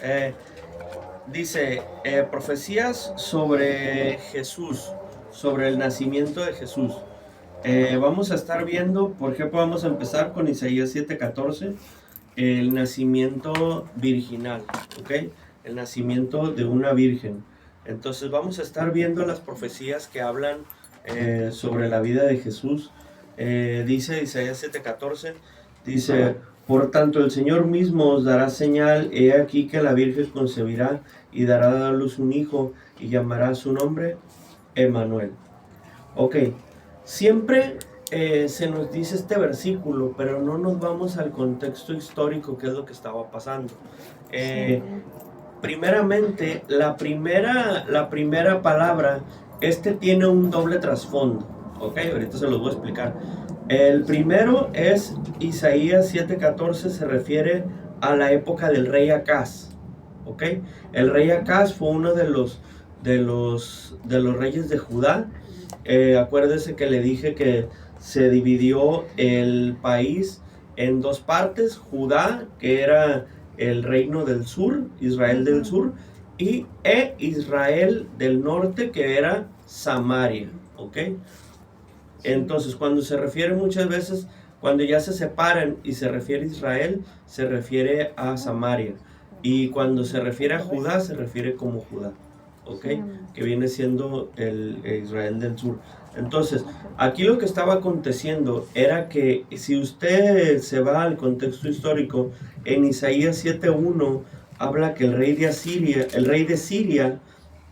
Eh, Dice, profecías sobre Jesús, sobre el nacimiento de Jesús. Vamos a estar viendo, por ejemplo, vamos a empezar con Isaías 7:14, el nacimiento virginal, ¿ok? El nacimiento de una virgen. Entonces vamos a estar viendo las profecías que hablan sobre la vida de Jesús. Dice Isaías 7:14, dice, por tanto el Señor mismo os dará señal, he aquí que la virgen concebirá y dará a luz un hijo y llamará su nombre Emmanuel. Ok, siempre se nos dice este versículo, pero no nos vamos al contexto histórico, que es lo que estaba pasando. Primeramente, la primera palabra, tiene un doble trasfondo. Ok, ahorita se los voy a explicar. El primero es Isaías 7:14, se refiere a la época del rey Acaz. Ok, el rey Acaz fue uno de los reyes de Judá. Acuérdese que le dije que se dividió el país en dos partes: Judá, que era el reino del sur, Israel del sur, y Israel del norte, que era Samaria. ¿Ok? Entonces, cuando se refiere muchas veces, cuando ya se separan y se refiere a Israel, se refiere a Samaria. Y cuando se refiere a Judá, se refiere como Judá. ¿Ok? Que viene siendo el Israel del sur. Entonces, aquí lo que estaba aconteciendo era que, si usted se va al contexto histórico, en Isaías 7:1 habla que el rey de Siria,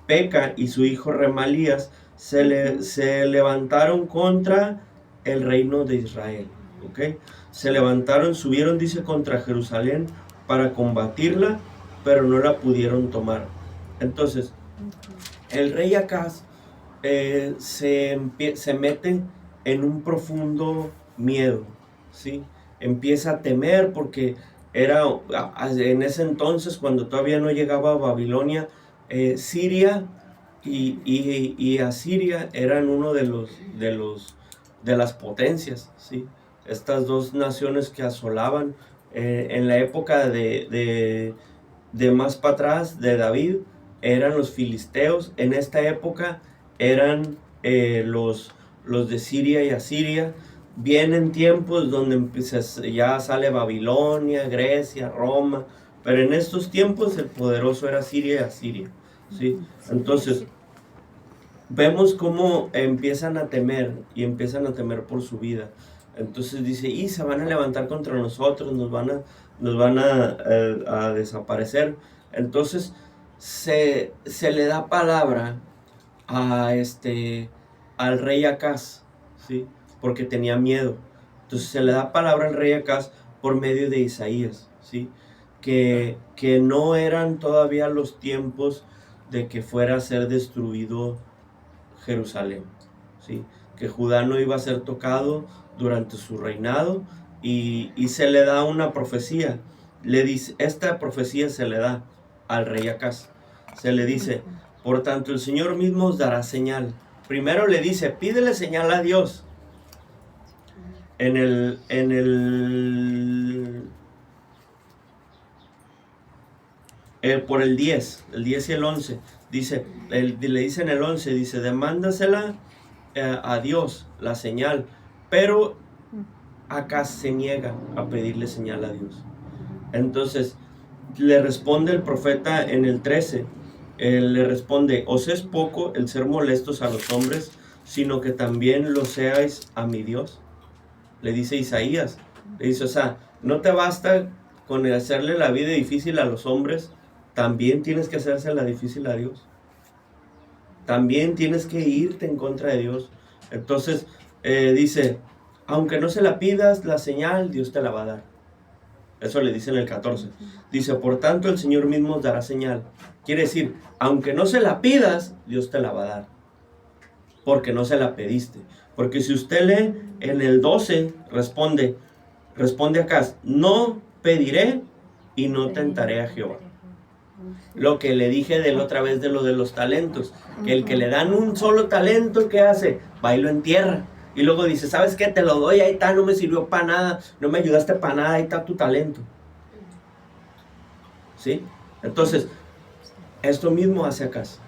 Peca y su hijo Remalías se levantaron contra el reino de Israel. ¿Ok? Se levantaron, subieron, dice, contra Jerusalén para combatirla, pero no la pudieron tomar. Entonces, el rey Acaz se mete en un profundo miedo, ¿sí? Empieza a temer porque era en ese entonces, cuando todavía no llegaba a Babilonia, Siria y Asiria eran uno de las potencias, ¿sí? Estas dos naciones que asolaban en la época de más para atrás, de David, eran los filisteos. En esta época eran los de Siria y Asiria. Vienen tiempos donde ya sale Babilonia, Grecia, Roma, pero en estos tiempos el poderoso era Siria y Asiria, ¿sí? Entonces, vemos cómo empiezan a temer y empiezan a temer por su vida. Entonces dice, y se van a levantar contra nosotros, nos van a desaparecer. Entonces se le da palabra al rey Acaz, ¿sí? Porque tenía miedo. Entonces se le da palabra al rey Acaz por medio de Isaías, ¿sí? Que no eran todavía los tiempos de que fuera a ser destruido Jerusalén, ¿sí? Que Judá no iba a ser tocado durante su reinado, y se le da una profecía. Le dice, esta profecía se le da al rey Acaz. Se le dice, por tanto el Señor mismo os dará señal. Primero le dice, pídele señal a Dios. Por el 10 y el 11, dice, le dice en el 11, dice, demándasela a Dios, la señal, pero acá se niega a pedirle señal a Dios. Entonces le responde el profeta en el 13, le responde, os es poco el ser molestos a los hombres, sino que también lo seáis a mi Dios. Le dice Isaías, le dice, o sea, no te basta con hacerle la vida difícil a los hombres, también tienes que hacérsela difícil a Dios. También tienes que irte en contra de Dios. Entonces dice, aunque no se la pidas la señal, Dios te la va a dar. Eso le dice en el 14. Dice, por tanto el Señor mismo os dará señal. Quiere decir, aunque no se la pidas, Dios te la va a dar, porque no se la pediste. Porque si usted lee en el 12, responde acá, no pediré y no tentaré a Jehová. Lo que le dije de la otra vez de lo de los talentos, que el que le dan un solo talento, ¿qué hace? Va y lo entierra. Y luego dice, ¿sabes qué? Te lo doy, ahí está, no me sirvió para nada, no me ayudaste para nada, ahí está tu talento. ¿Sí? Entonces, esto mismo hace Acaz.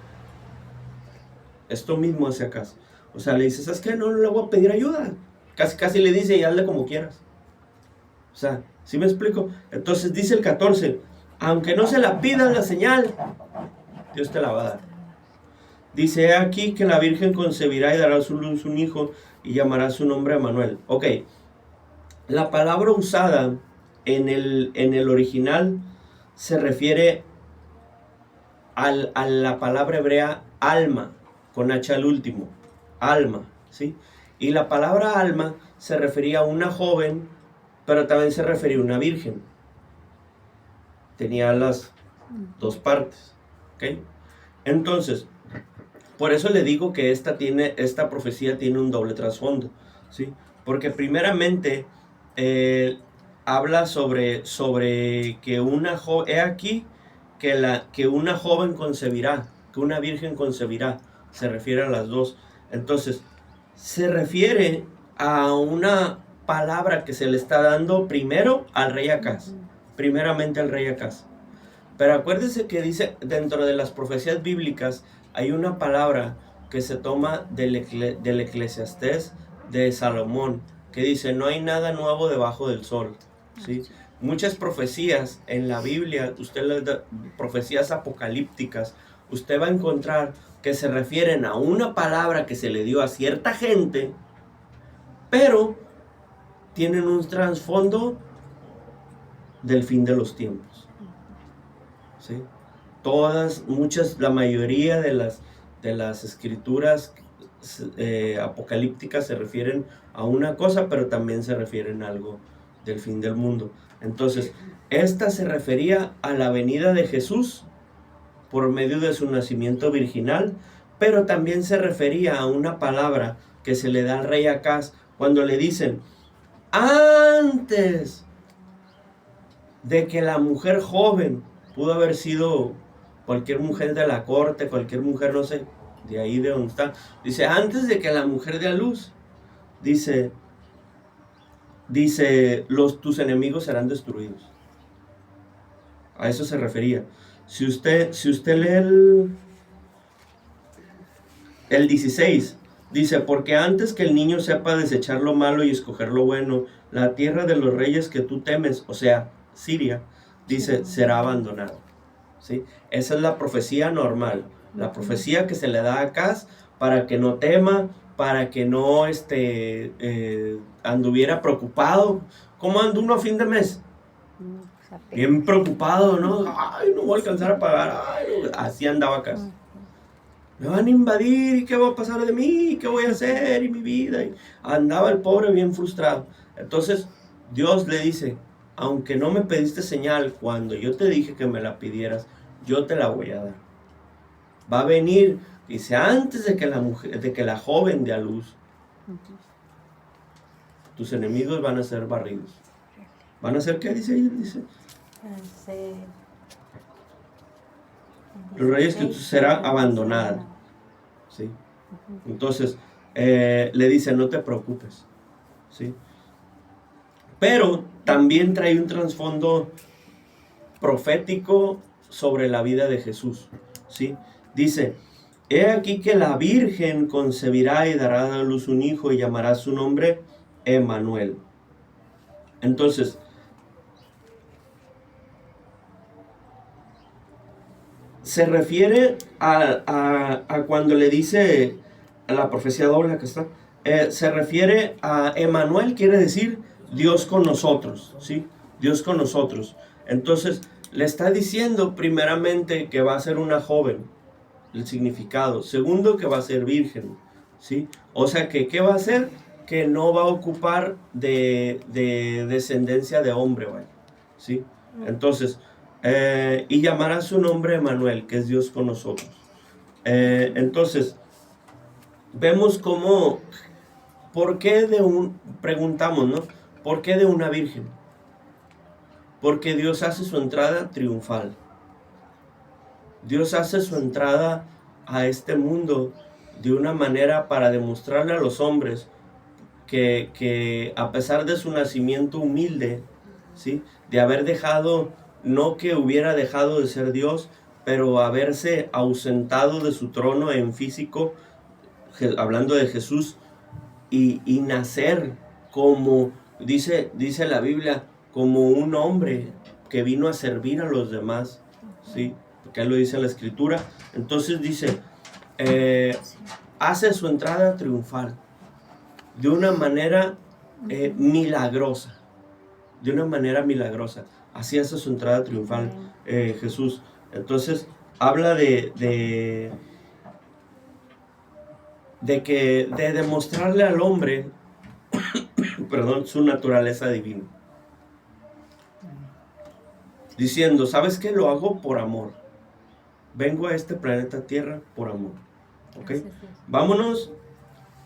Esto mismo hace Acaz. O sea, le dice, ¿sabes qué? No le voy a pedir ayuda. Casi le dice, y hazle como quieras. O sea, ¿sí me explico? Entonces dice el 14, aunque no se la pidas la señal, Dios te la va a dar. Dice, "He aquí que la Virgen concebirá y dará a su luz un hijo y llamará su nombre Emmanuel". Ok, la palabra usada en el original se refiere a la palabra hebrea alma, con H al último, alma, ¿sí? Y la palabra alma se refería a una joven, pero también se refería a una virgen. Tenía las dos partes, ¿ok? Entonces, por eso le digo que esta profecía tiene un doble trasfondo, ¿sí? Porque primeramente habla sobre que una joven, he aquí que una joven concebirá, que una virgen concebirá, se refiere a las dos. Entonces, se refiere a una palabra que se le está dando primero al rey Acaz, primeramente al rey Acaz. Pero acuérdese que dice, dentro de las profecías bíblicas, hay una palabra que se toma del Eclesiastés de Salomón, que dice, no hay nada nuevo debajo del sol, ¿sí? Muchas profecías en la Biblia, profecías apocalípticas, usted va a encontrar que se refieren a una palabra que se le dio a cierta gente, pero tienen un trasfondo del fin de los tiempos, ¿sí? La mayoría de las escrituras apocalípticas se refieren a una cosa, pero también se refieren a algo del fin del mundo. Entonces, esta se refería a la venida de Jesús por medio de su nacimiento virginal, pero también se refería a una palabra que se le da al rey Acaz cuando le dicen, antes de que la mujer joven, pudo haber sido cualquier mujer de la corte, cualquier mujer, no sé, de ahí de donde está, dice, antes de que la mujer dé a luz, dice, tus enemigos serán destruidos. A eso se refería. Si usted lee el 16, dice, porque antes que el niño sepa desechar lo malo y escoger lo bueno, la tierra de los reyes que tú temes, o sea, Siria, dice, será abandonada. ¿Sí? Esa es la profecía normal, la profecía que se le da a Acaz para que no tema, para que no anduviera preocupado. ¿Cómo anda uno a fin de mes? Bien preocupado, ¿no? Ay, no voy a alcanzar a pagar. Ay, no. Así andaba Acaz. Me van a invadir, ¿y qué va a pasar de mí? ¿Qué voy a hacer? Y mi vida. Y andaba el pobre bien frustrado. Entonces Dios le dice, aunque no me pediste señal cuando yo te dije que me la pidieras, yo te la voy a dar. Va a venir, dice, antes de que la joven dé a luz, tus enemigos van a ser barridos. ¿Van a ser qué? Dice ella, dice. Los reyes que tú será abandonada. ¿Sí? Entonces, le dice, no te preocupes. ¿Sí? Pero también trae un trasfondo profético sobre la vida de Jesús, ¿sí? Dice, he aquí que la Virgen concebirá y dará a luz un hijo y llamará su nombre Emmanuel. Entonces, se refiere a cuando le dice a la profecía doble que está, se refiere a Emmanuel, quiere decir Dios con nosotros, ¿sí? Dios con nosotros. Entonces, le está diciendo primeramente que va a ser una joven, el significado. Segundo, que va a ser virgen, ¿sí? O sea, que ¿qué va a hacer? Que no va a ocupar de descendencia de hombre, ¿vale? ¿Sí? Entonces, y llamará su nombre Emmanuel, que es Dios con nosotros. Entonces, vemos cómo, preguntamos, ¿no? ¿Por qué de una virgen? Porque Dios hace su entrada triunfal. Dios hace su entrada a este mundo de una manera para demostrarle a los hombres que a pesar de su nacimiento humilde, ¿sí? De haber dejado no que hubiera dejado de ser Dios, pero haberse ausentado de su trono en físico, hablando de Jesús, y nacer como, dice la Biblia, como un hombre que vino a servir a los demás, ¿sí? Porque ahí lo dice la Escritura. Entonces dice, hace su entrada triunfal de una manera milagrosa, de una manera milagrosa. Así hace su entrada triunfal Jesús. Entonces habla de demostrarle al hombre perdón, su naturaleza divina, diciendo, ¿sabes qué? Lo hago por amor. Vengo a este planeta Tierra por amor. ¿Ok? Vámonos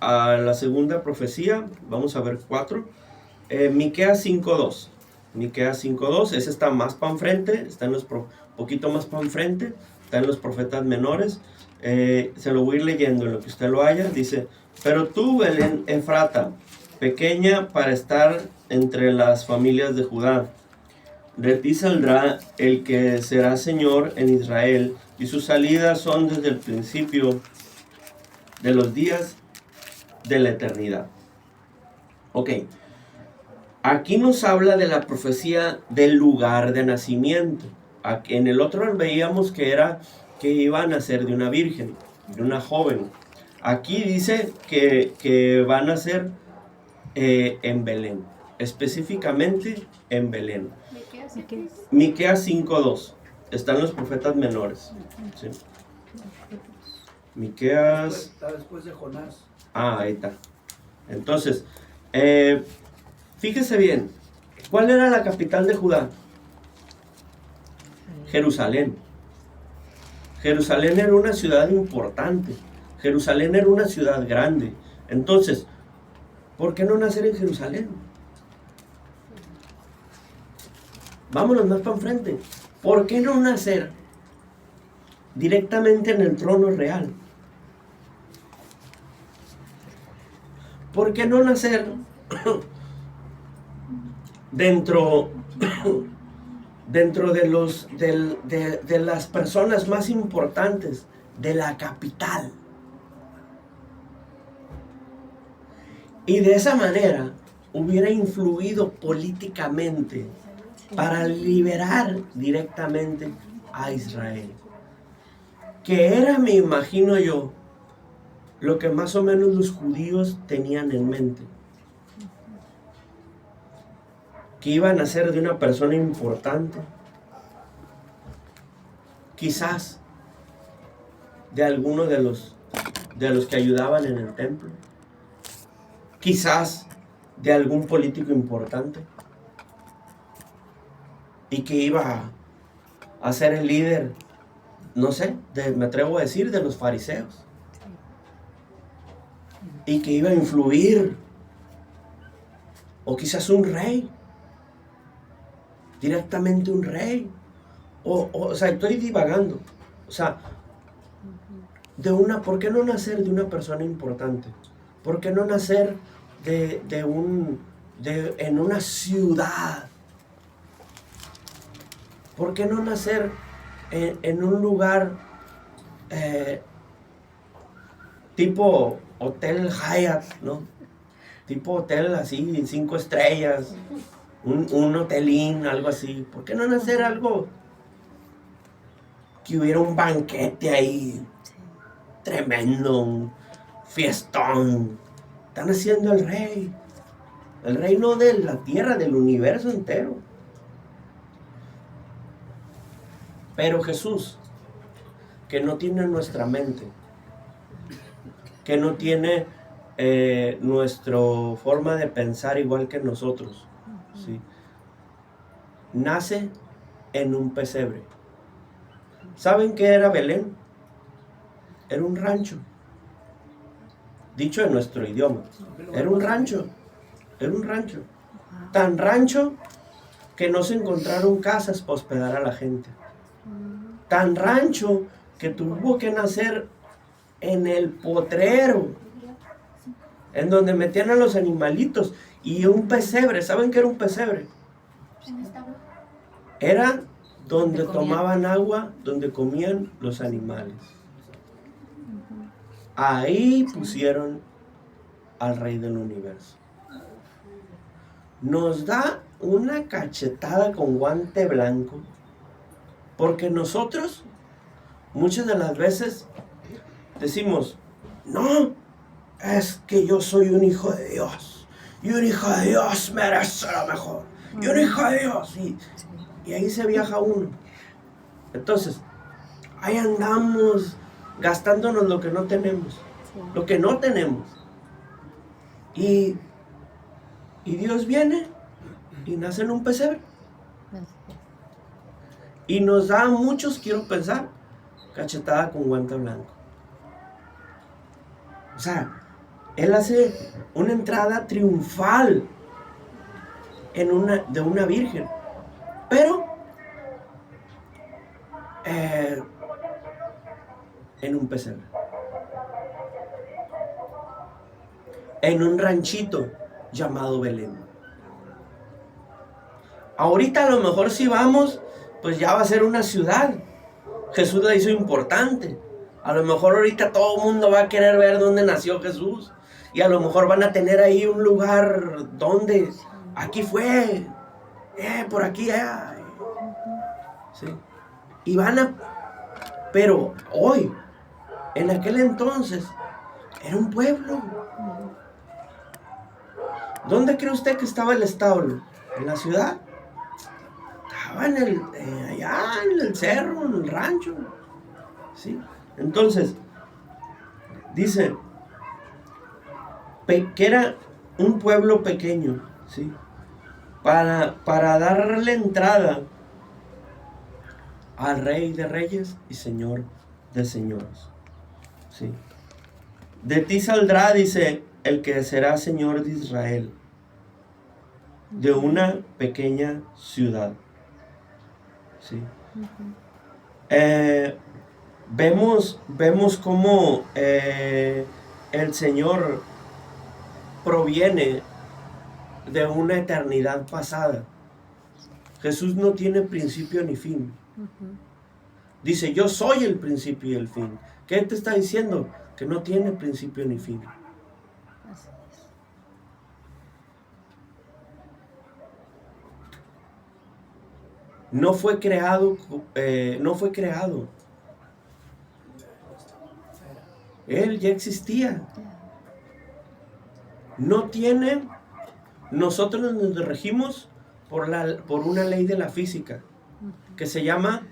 a la segunda profecía. Vamos a ver 4. Miqueas 5:2. Miqueas 5:2. Ese está más para enfrente. Está en los poquito más para enfrente. Está en los profetas menores. Se lo voy a ir leyendo en lo que usted lo haya. Dice, pero tú, Belén Efrata, pequeña para estar entre las familias de Judá, de ti saldrá el que será Señor en Israel, y sus salidas son desde el principio de los días de la eternidad. Ok, aquí nos habla de la profecía del lugar de nacimiento. En el otro veíamos que era que iba a nacer de una virgen, de una joven. Aquí dice que va a nacer en Belén, específicamente en Belén. Miqueas 5:2. Están los profetas menores. ¿Sí? Miqueas. Está después de Jonás. Ahí está. Entonces, fíjese bien. ¿Cuál era la capital de Judá? Jerusalén. Jerusalén era una ciudad importante. Jerusalén era una ciudad grande. Entonces, ¿por qué no nacer en Jerusalén? Vámonos más para enfrente. ¿Por qué no nacer directamente en el trono real? ¿Por qué no nacer dentro de las personas más importantes de la capital? Y de esa manera hubiera influido políticamente para liberar directamente a Israel. Que era, me imagino yo, lo que más o menos los judíos tenían en mente. Que iban a ser de una persona importante. Quizás de alguno de los que ayudaban en el templo. Quizás de algún político importante. Y que iba a ser el líder, no sé, me atrevo a decir, de los fariseos. Y que iba a influir. O quizás un rey. Directamente un rey. O sea, estoy divagando. O sea, ¿por qué no nacer de una persona importante? ¿Por qué no nacer en una ciudad? ¿Por qué no nacer en un lugar tipo Hotel Hyatt, ¿no? Tipo hotel así, 5 estrellas, un hotelín, algo así. ¿Por qué no nacer algo que hubiera un banquete ahí tremendo, un fiestón? Están haciendo el reino de la tierra, del universo entero. Pero Jesús, que no tiene nuestra mente, que no tiene nuestra forma de pensar igual que nosotros, ¿sí? Nace en un pesebre. ¿Saben qué era Belén? Era un rancho. Dicho en nuestro idioma. Era un rancho. Era un rancho. Tan rancho que no se encontraron casas para hospedar a la gente. Tan rancho que tuvo que nacer en el potrero, en donde metían a los animalitos. Y un pesebre, ¿saben qué era un pesebre? Era donde tomaban agua, donde comían los animales. Ahí pusieron al Rey del universo. Nos da una cachetada con guante blanco, porque nosotros muchas de las veces decimos, no, es que yo soy un hijo de Dios, y un hijo de Dios merece lo mejor, y un hijo de Dios, y ahí se viaja uno. Entonces, ahí andamos gastándonos lo que no tenemos, lo que no tenemos. Y Dios viene y nace en un pesebre. Y nos da a muchos, quiero pensar, cachetada con guante blanco. O sea, Él hace una entrada triunfal de una virgen. Pero en un pesebre. En un ranchito llamado Belén. Ahorita a lo mejor si vamos, pues ya va a ser una ciudad. Jesús la hizo importante. A lo mejor ahorita todo el mundo va a querer ver dónde nació Jesús. Y a lo mejor van a tener ahí un lugar donde, aquí fue, por aquí, sí. Y van a, pero hoy, en aquel entonces, era un pueblo. ¿Dónde cree usted que estaba el establo? ¿En la ciudad? Estaba allá en el cerro, en el rancho. ¿Sí? Entonces, dice que era un pueblo pequeño, ¿sí? Para darle entrada al Rey de Reyes y Señor de Señores. ¿Sí? De ti saldrá, dice, el que será Señor de Israel, de una pequeña ciudad. ¿Sí? Vemos cómo el Señor proviene de una eternidad pasada. Jesús no tiene principio ni fin. Dice, yo soy el principio y el fin. ¿Qué te está diciendo? Que no tiene principio ni fin. No fue creado. Él ya existía. No tiene. Nosotros nos regimos por una ley de la física que se llama,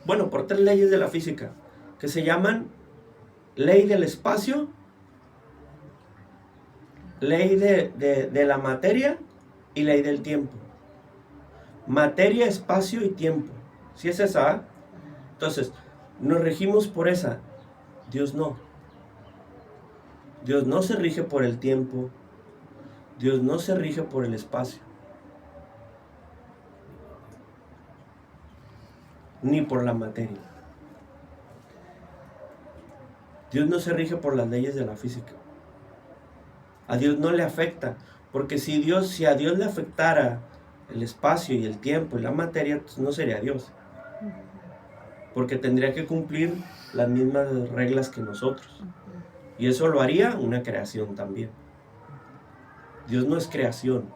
por 3 leyes de la física que se llaman ley del espacio, ley de la materia y ley del tiempo. Materia, espacio y tiempo. ¿Sí es esa? Entonces, nos regimos por esa. Dios no. Dios no se rige por el tiempo. Dios no se rige por el espacio. Ni por la materia. Dios no se rige por las leyes de la física. A Dios no le afecta. Porque si a Dios le afectara el espacio y el tiempo y la materia, pues no sería Dios. Porque tendría que cumplir las mismas reglas que nosotros. Y eso lo haría una creación también. Dios no es creación.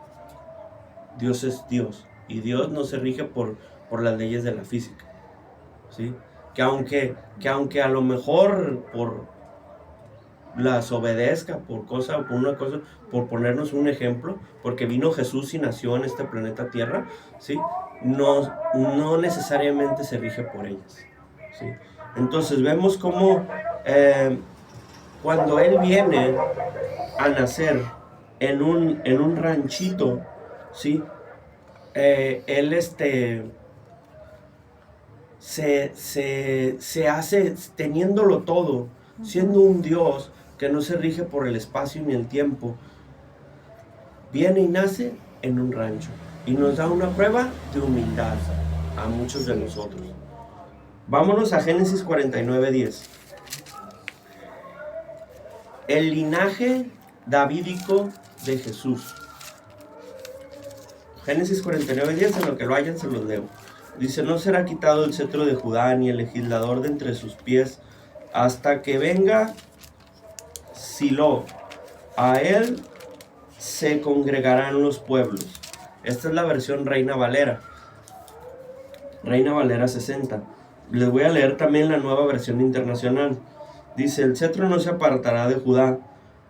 Dios es Dios. Y Dios no se rige por las leyes de la física. ¿Sí? Que aunque a lo mejor las obedezca por una cosa, por ponernos un ejemplo, porque vino Jesús y nació en este planeta Tierra, ¿sí? No necesariamente se rige por ellas, ¿sí? Entonces vemos cómo cuando Él viene a nacer en un ranchito, ¿sí? Él se hace teniéndolo todo, siendo un Dios que no se rige por el espacio ni el tiempo. Viene y nace en un rancho y nos da una prueba de humildad a muchos de nosotros. Vámonos a Génesis 49:10. El linaje davídico de Jesús. Génesis 49:10, en lo que lo hayan se los leo. Dice, no será quitado el cetro de Judá ni el legislador de entre sus pies hasta que venga Silo. A él se congregarán los pueblos. Esta es la versión Reina Valera. Reina Valera 60. Les voy a leer también la nueva versión internacional. Dice, el cetro no se apartará de Judá,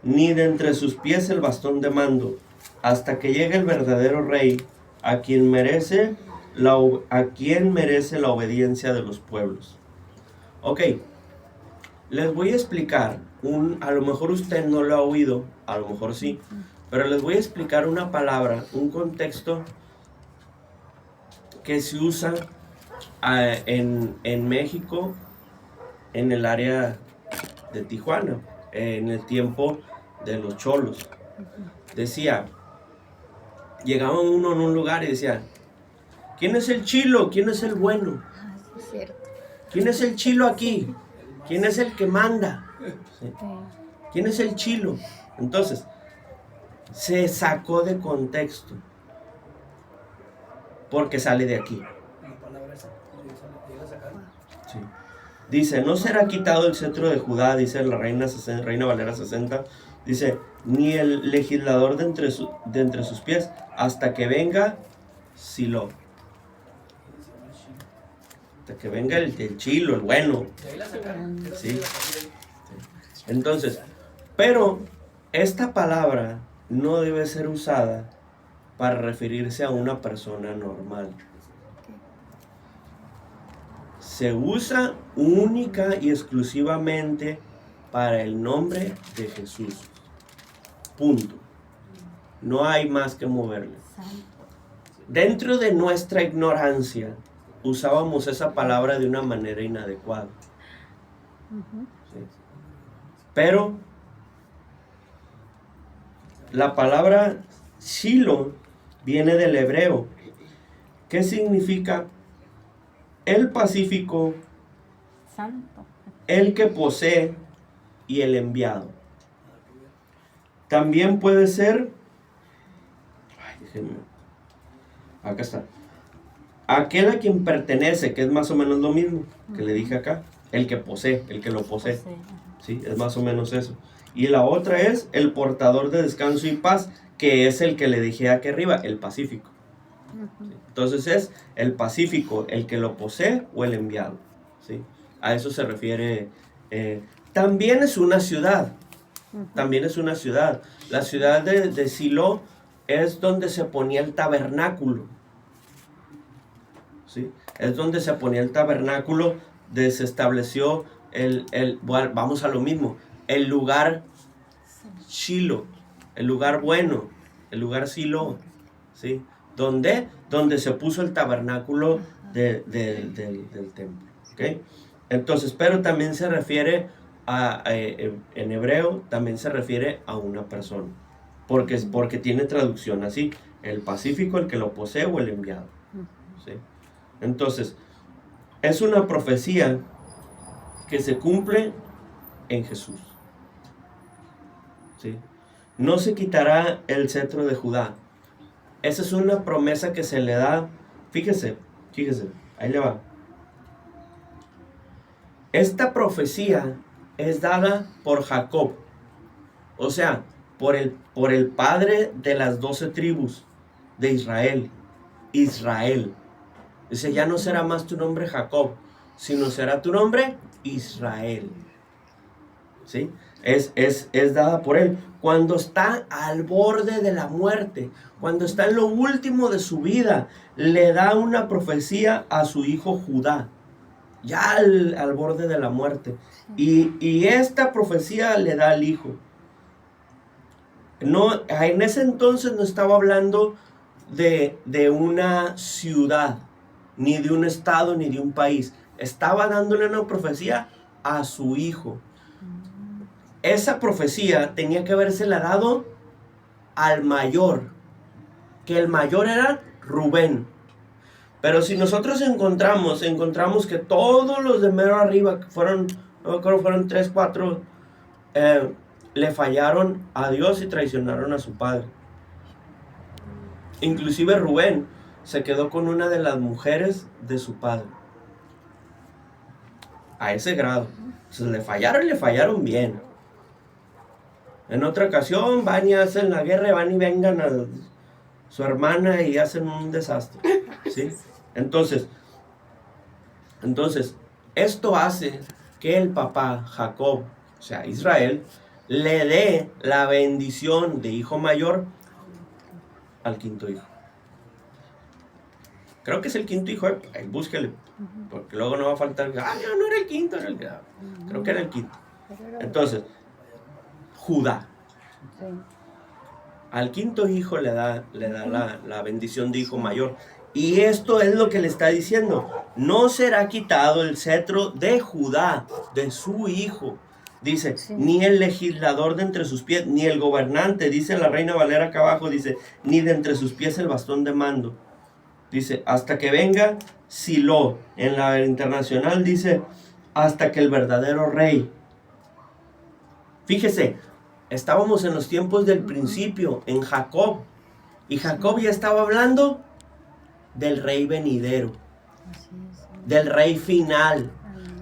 ni de entre sus pies el bastón de mando, hasta que llegue el verdadero rey, a quien merece la obediencia de los pueblos. Ok, les voy a explicar, a lo mejor usted no lo ha oído, a lo mejor sí, pero les voy a explicar una palabra, un contexto que se usa en México, en el área de Tijuana, en el tiempo de los cholos. Decía, llegaba uno en un lugar y decía, ¿quién es el chilo? ¿Quién es el bueno? ¿Quién es el chilo aquí? ¿Quién es el que manda? ¿Sí? ¿Quién es el chilo? Entonces, se sacó de contexto porque sale de aquí. Sí. Dice, no será quitado el cetro de Judá, dice la Reina Valera 60, dice, ni el legislador de entre sus pies, hasta que venga Silo. Hasta que venga el chilo, el bueno. Sí. Entonces, pero esta palabra no debe ser usada para referirse a una persona normal. Se usa única y exclusivamente para el nombre de Jesús. Punto. No hay más que moverle. Dentro de nuestra ignorancia, usábamos esa palabra de una manera inadecuada. ¿Sí? Pero la palabra Shilo viene del hebreo. ¿Qué significa? El pacífico, santo, el que posee y el enviado. También puede ser, acá está, aquel a quien pertenece, que es más o menos lo mismo que le dije acá, el que posee, el que lo posee. Sí, es más o menos eso. Y la otra es el portador de descanso y paz, que es el que le dije aquí arriba, el pacífico. Entonces es el pacífico, el que lo posee o el enviado. ¿Sí? A eso se refiere. También es una ciudad. También es una ciudad. La ciudad de Silo es donde se ponía el tabernáculo. ¿Sí? Es donde se ponía el tabernáculo, donde se estableció bueno, vamos a lo mismo, el lugar Shilo, el lugar bueno, el lugar Silo. ¿Sí? Donde se puso el tabernáculo del templo. ¿Okay? Entonces, pero también se refiere en hebreo, también se refiere a una persona. Porque tiene traducción así, el pacífico, el que lo posee o el enviado. ¿Sí? Entonces, es una profecía que se cumple en Jesús. ¿Sí? No se quitará el cetro de Judá. Esa es una promesa que se le da. Fíjese, ahí le va. Esta profecía es dada por Jacob, o sea, por el padre de las 12 tribus de Israel. Dice, ya no será más tu nombre Jacob, sino será tu nombre Israel. ¿Sí? Es dada por él. Cuando está al borde de la muerte, cuando está en lo último de su vida, le da una profecía a su hijo Judá, ya al borde de la muerte. Y esta profecía le da al hijo. No, en ese entonces no estaba hablando de una ciudad, ni de un estado, ni de un país. Estaba dándole una profecía a su hijo. Esa profecía tenía que habérsela dado al mayor, que el mayor era Rubén. Pero si nosotros encontramos que todos los de mero arriba, fueron 3, 4, le fallaron a Dios y traicionaron a su padre. Inclusive Rubén se quedó con una de las mujeres de su padre. A ese grado. Entonces le fallaron bien. En otra ocasión van y hacen la guerra, van y vengan a su hermana y hacen un desastre. ¿Sí? Entonces, esto hace que el papá Jacob, o sea, Israel, le dé la bendición de hijo mayor al quinto hijo. Creo que es el quinto hijo, búsquele, porque luego no va a faltar, no era el quinto, era el grado. Creo que era el quinto. Entonces, Judá. Al quinto hijo le da la bendición de hijo mayor. Y esto es lo que le está diciendo. No será quitado el cetro de Judá, de su hijo. Dice, ni el legislador de entre sus pies, ni el gobernante, dice la Reina Valera acá abajo, dice, ni de entre sus pies el bastón de mando. Dice, hasta que venga Silo. En la internacional dice, hasta que el verdadero rey. Fíjese, estábamos en los tiempos del principio, en Jacob. Y Jacob ya estaba hablando del rey venidero, del rey final.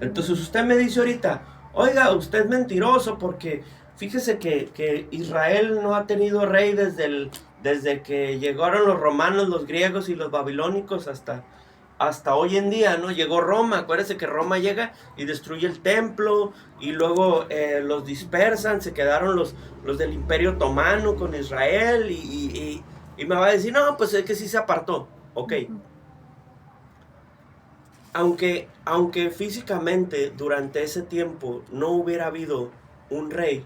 Entonces usted me dice ahorita, oiga, usted es mentiroso porque fíjese que Israel no ha tenido rey desde que llegaron los romanos, los griegos y los babilónicos hasta hoy en día, ¿no? Llegó Roma, acuérdese que Roma llega y destruye el templo y luego los dispersan, se quedaron los del Imperio Otomano con Israel y me va a decir, no, pues es que sí se apartó. Ok. Aunque físicamente durante ese tiempo no hubiera habido un rey,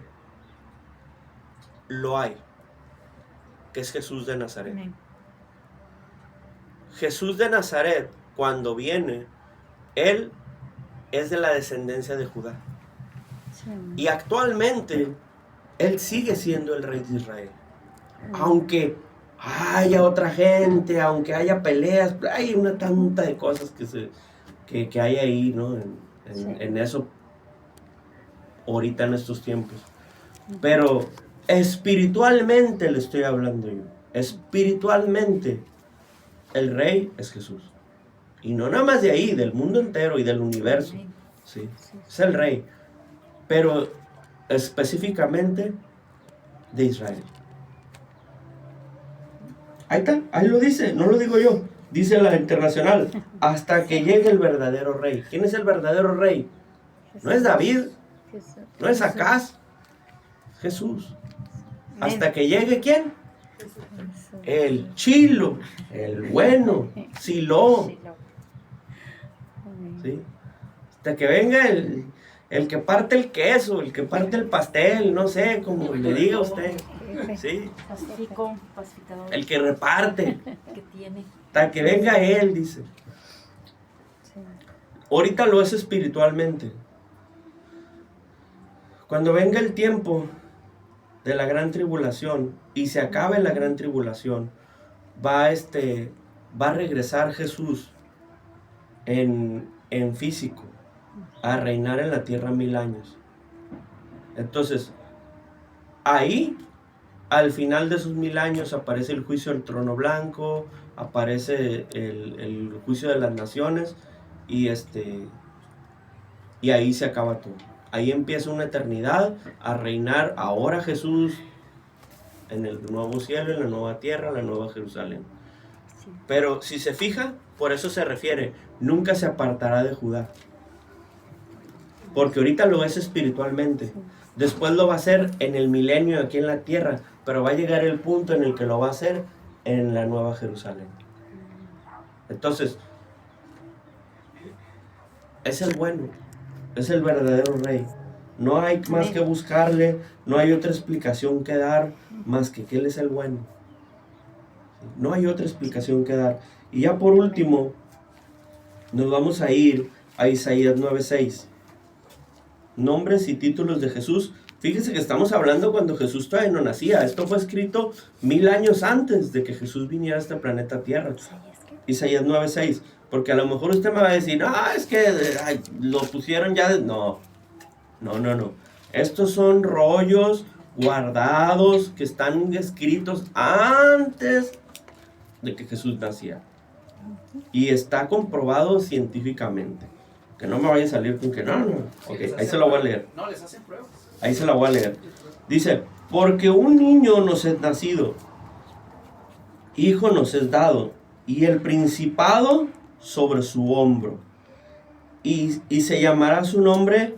lo hay, que es Jesús de Nazaret. Amén. Jesús de Nazaret, cuando viene, él es de la descendencia de Judá. Sí. Y actualmente, él sigue siendo el rey de Israel. Aunque haya otra gente, aunque haya peleas, hay una tanta de cosas que hay ahí, ¿no? En eso, ahorita en estos tiempos. Pero espiritualmente le estoy hablando yo. Espiritualmente, el rey es Jesús. Y no nada más de ahí, del mundo entero y del universo. Sí, es el rey. Pero específicamente de Israel. Ahí está, ahí lo dice, no lo digo yo. Dice la internacional, hasta que llegue el verdadero rey. ¿Quién es el verdadero rey? No es David, no es Acaz, Jesús. Hasta que llegue ¿quién? El chilo, el bueno, Silo. ¿Sí? Hasta que venga el que parte el queso, el que parte el pastel, no sé, como le diga a usted. ¿Sí? Pacificador. El que reparte. Que tiene. Hasta que venga él, dice. Ahorita lo es espiritualmente. Cuando venga el tiempo de la gran tribulación y se acabe la gran tribulación, va a regresar Jesús en físico a reinar en la tierra 1000 años. Entonces, ahí, al final de esos 1000 años, aparece el juicio del trono blanco, aparece el juicio de las naciones y ahí se acaba todo. Ahí empieza una eternidad a reinar ahora Jesús en el nuevo cielo, en la nueva tierra, en la nueva Jerusalén. Sí. Pero si se fija, por eso se refiere, nunca se apartará de Judá. Porque ahorita lo es espiritualmente. Sí. Después lo va a hacer en el milenio aquí en la tierra, pero va a llegar el punto en el que lo va a hacer en la nueva Jerusalén. Entonces, es el bueno. Es el verdadero rey. No hay más que buscarle, no hay otra explicación que dar más que él es el bueno. No hay otra explicación que dar. Y ya por último, nos vamos a ir a Isaías 9:6. Nombres y títulos de Jesús. Fíjense que estamos hablando cuando Jesús todavía no nacía. Esto fue escrito 1000 años antes de que Jesús viniera a este planeta Tierra. Isaías 9:6. Porque a lo mejor usted me va a decir, es que lo pusieron ya. No. Estos son rollos guardados que están escritos antes de que Jesús naciera. Y está comprobado científicamente. Que no me vaya a salir con que no. Ok, ahí se la voy a leer. No, les hacen pruebas. Ahí se la voy a leer. Dice, porque un niño nos es nacido, hijo nos es dado, y el principado sobre su hombro. Y se llamará su nombre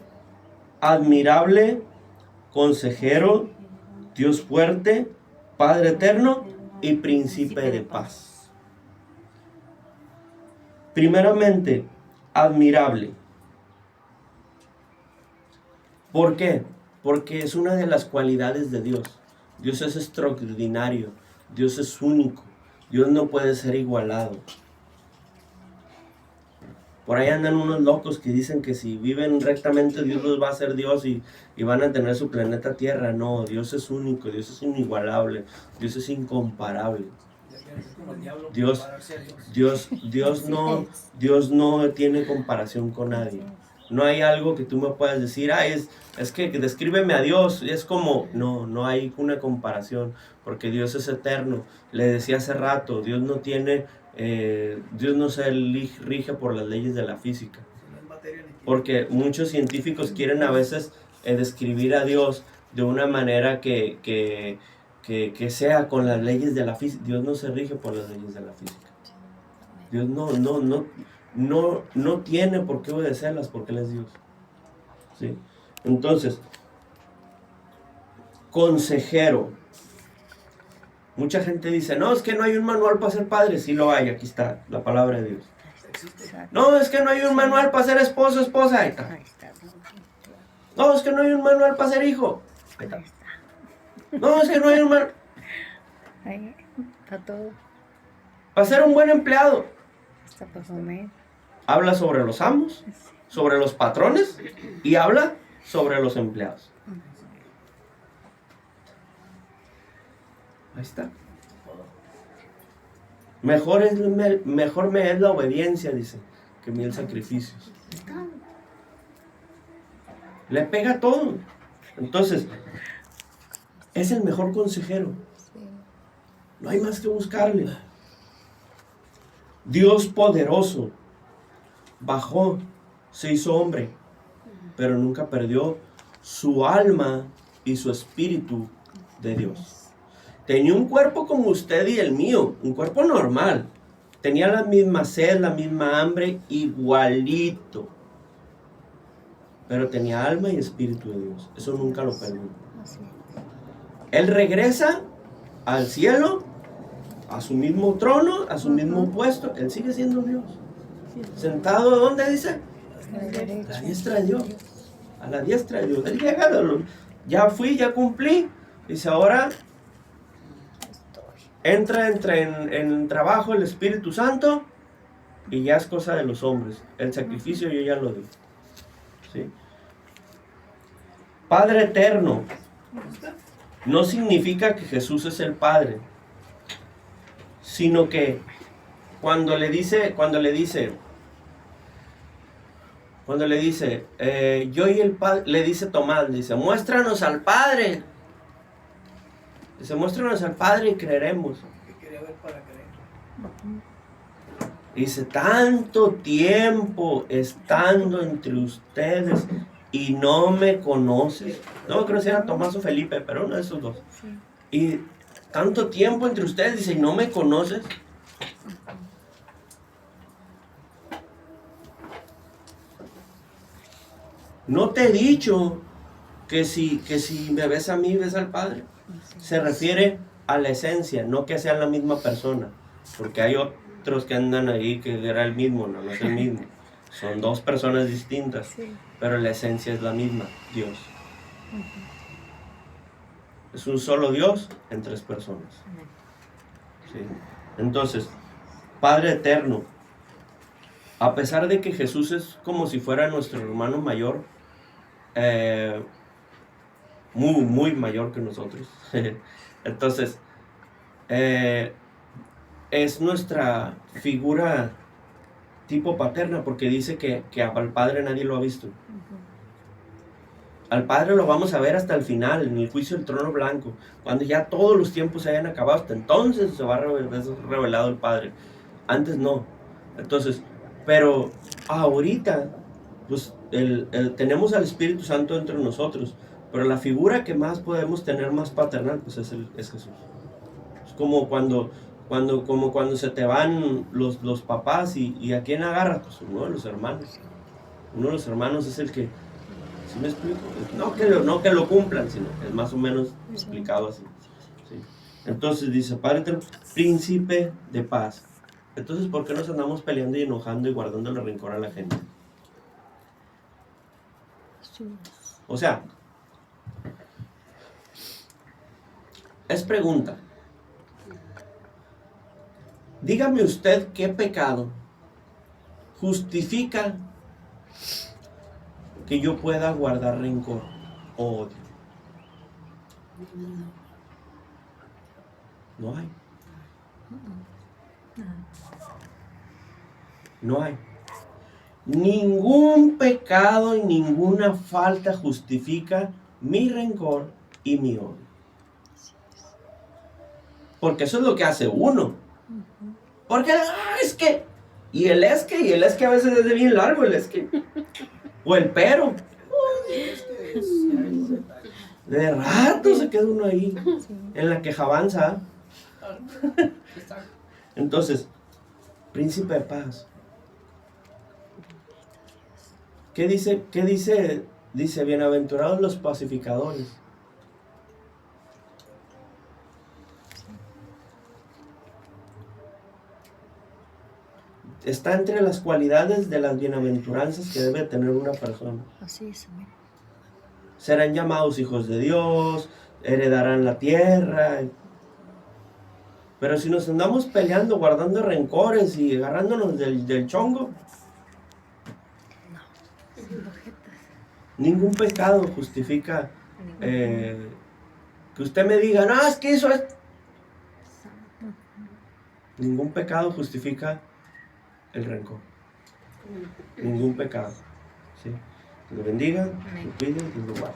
admirable, consejero, Dios fuerte, Padre eterno y príncipe de paz. Primeramente, admirable. ¿Por qué? Porque es una de las cualidades de Dios. Dios es extraordinario, Dios es único, Dios no puede ser igualado. Por ahí andan unos locos que dicen que si viven rectamente Dios los va a hacer Dios y van a tener su planeta Tierra. No, Dios es único, Dios es inigualable, Dios es incomparable. Dios no tiene comparación con nadie. No hay algo que tú me puedas decir, es que descríbeme a Dios. Es como, no hay una comparación, porque Dios es eterno. Le decía hace rato, Dios no se rige por las leyes de la física. Porque muchos científicos quieren a veces describir a Dios de una manera que sea con las leyes de la física. Dios no se rige por las leyes de la física. Dios no tiene por qué obedecerlas porque Él es Dios. ¿Sí? Entonces, consejero. Mucha gente dice, no, es que no hay un manual para ser padre. Sí lo hay, aquí está la palabra de Dios. No, es que no hay un manual para ser esposo, esposa. Ahí está. No, es que no hay un manual para ser hijo. Ahí está. No, es que no hay un manual. Ahí está todo. Para ser un buen empleado. Está para comer. Habla sobre los amos, sobre los patrones y habla sobre los empleados. Ahí está. Mejor me es la obediencia, dice, que mil sacrificios. Le pega todo. Entonces, es el mejor consejero. No hay más que buscarle. Dios poderoso bajó, se hizo hombre, pero nunca perdió su alma y su espíritu de Dios. Tenía un cuerpo como usted y el mío, un cuerpo normal. Tenía la misma sed, la misma hambre, igualito. Pero tenía alma y espíritu de Dios. Eso nunca lo perdió. Él regresa al cielo, a su mismo trono, a su mismo puesto. Él sigue siendo Dios. Sentado, ¿dónde dice? A la diestra de Dios. A la diestra de Dios. Él llega, ya fui, ya cumplí. Dice, ahora entra en trabajo el Espíritu Santo y ya es cosa de los hombres. El sacrificio yo ya lo di. ¿Sí? Padre eterno no significa que Jesús es el Padre, sino que cuando le dice, yo y el Padre, le dice Tomás, dice, muéstranos al Padre. Dice, muéstranos al Padre y creeremos. ¿Qué quería ver para creer? Dice, tanto tiempo estando entre ustedes y no me conoces. No creo que era Tomás o Felipe, pero uno de esos dos. Sí. Y tanto tiempo entre ustedes, dice, y no me conoces. No te he dicho que si me ves a mí, ves al Padre. Se refiere a la esencia, no que sean la misma persona. Porque hay otros que andan ahí que era el mismo, no es el mismo. Son dos personas distintas, Sí. pero la esencia es la misma, Dios. Es un solo Dios en tres personas. ¿Sí? Entonces, Padre eterno, a pesar de que Jesús es como si fuera nuestro hermano mayor, muy mayor que nosotros, entonces, es nuestra figura tipo paterna, porque dice que al Padre nadie lo ha visto. Al Padre lo vamos a ver hasta el final, en el juicio del trono blanco, cuando ya todos los tiempos se hayan acabado, hasta entonces se va a revelado el Padre. Antes no, Entonces, pero ahorita, pues tenemos al Espíritu Santo entre nosotros, pero la figura que más podemos tener más paternal, pues es Jesús. Es como cuando se te van los papás y ¿a quién agarras? Pues uno de los hermanos. Uno de los hermanos es el que, ¿sí me explico? No que lo cumplan, sino que es más o menos explicado así. ¿Sí? Entonces dice, Padre eterno, príncipe de paz. Entonces, ¿por qué nos andamos peleando y enojando y guardando el rencor a la gente? O sea, es pregunta. Dígame usted qué pecado justifica que yo pueda guardar rencor o odio. No hay. No hay. Ningún pecado y ninguna falta justifica mi rencor y mi odio. Porque eso es lo que hace uno. Porque es que, y el es que a veces es de bien largo el es que. O el pero. De rato se queda uno ahí, en la quejabanza. Entonces, príncipe de paz. ¿Qué dice? Dice, bienaventurados los pacificadores. Está entre las cualidades de las bienaventuranzas que debe tener una persona. Así es, amén. Serán llamados hijos de Dios, heredarán la tierra. Pero si nos andamos peleando, guardando rencores y agarrándonos del chongo, ningún pecado justifica que usted me diga, no, es que eso es... Ningún pecado justifica el rencor. Ningún pecado. ¿Sí? Que lo bendiga, que lo cuide y lo guarde.